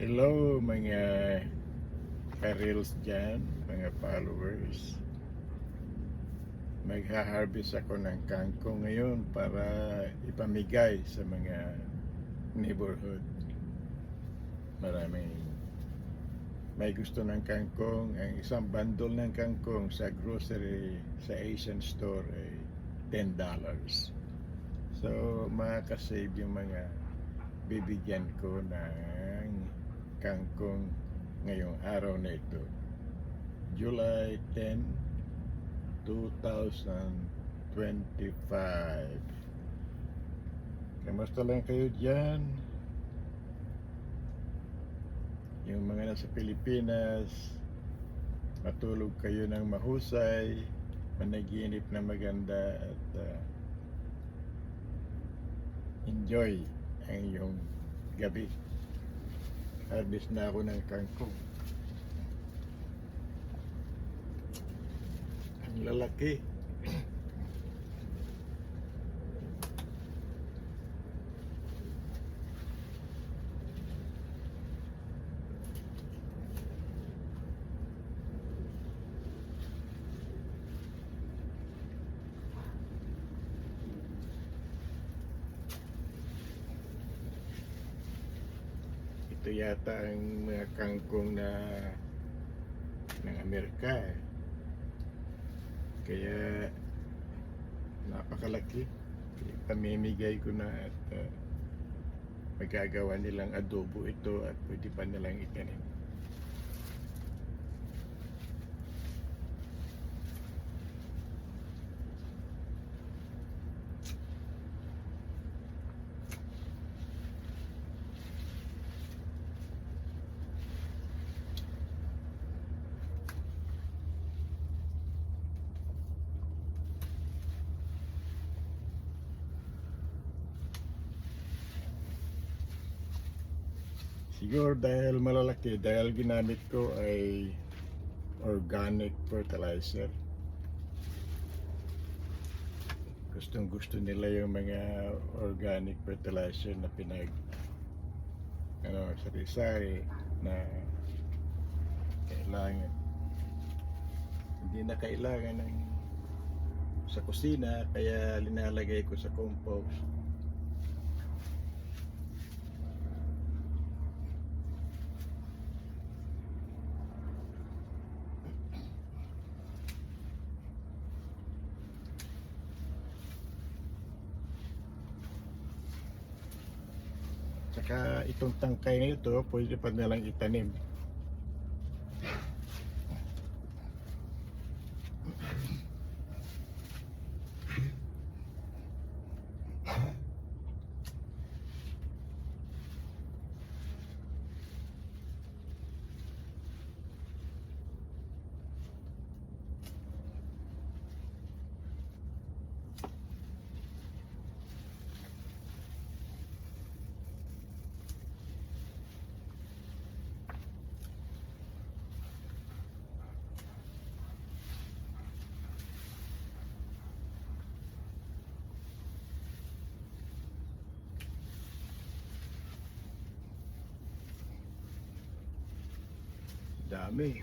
Hello mga ka-reels dyan, mga followers. Magha-harvest ako ng kangkong ngayon para ipamigay sa mga neighborhood. Maraming may gusto ng kangkong. Ang isang bundle ng kangkong sa grocery, sa Asian store ay $10. So makakasave yung mga bibigyan ko ng kangkong ngayong araw na ito, July 10, 2025. Kamusta lang kayo dyan? Yung mga nasa Pilipinas, matulog kayo ng mahusay, managinip na maganda at enjoy ang iyong gabi. Harvest na ako ng kangkong. Ang lalaki. Ito yata ang mga kangkong na ng Amerika eh. Kaya napakalaki. Pamimigay ko na at magagawa nilang adobo ito at pwede pa nilang itanim. Siguro dahil malalaki, dahil ginamit ko ay organic fertilizer. Gustong gusto nila yung mga organic fertilizer na sari-sari na kailangan. Hindi na kailangan ng sa kusina, kaya linalagay ko sa compost. Saka itong tangkay na ito, pwede pa nilang itanim. Dami.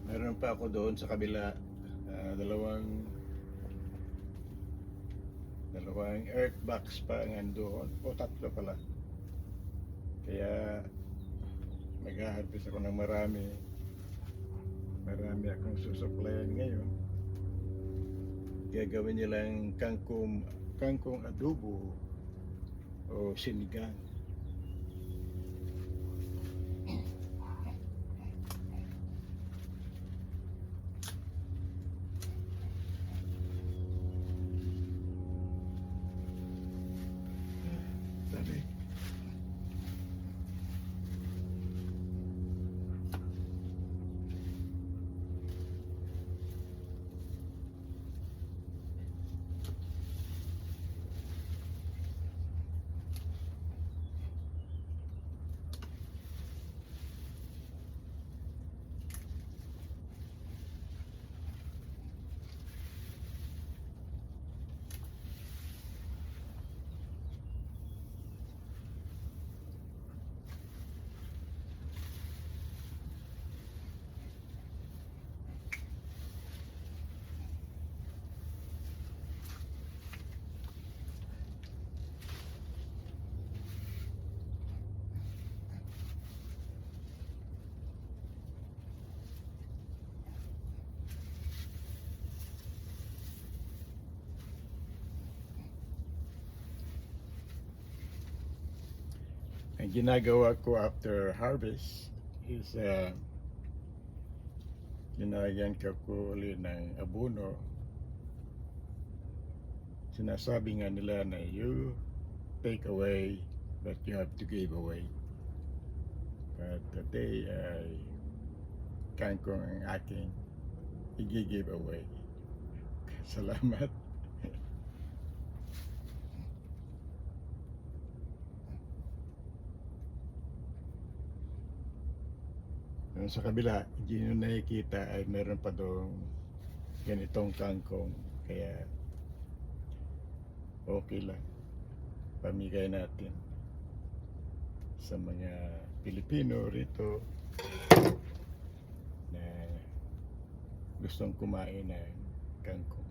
Meron pa ako doon sa kabila, dalawang earth box pa nandoon, o tatlo pala. Kaya mag-harvest ako ng marami akong susuplayan ngayon. Gagawin nilang kangkong adobo o sinigang. Dali. ang ginagawa ko after harvest is linagyan ko ulit ng abono. Sinasabi nga nila na you take away but you have to give away. But today ay kangkong ang aking i-give away. Salamat. Yung sa kabila, hindi nyo nakikita ay meron pa doon ganitong kangkong. Kaya okay lang. Pamigay natin sa mga Pilipino rito na gustong kumain ng kangkong.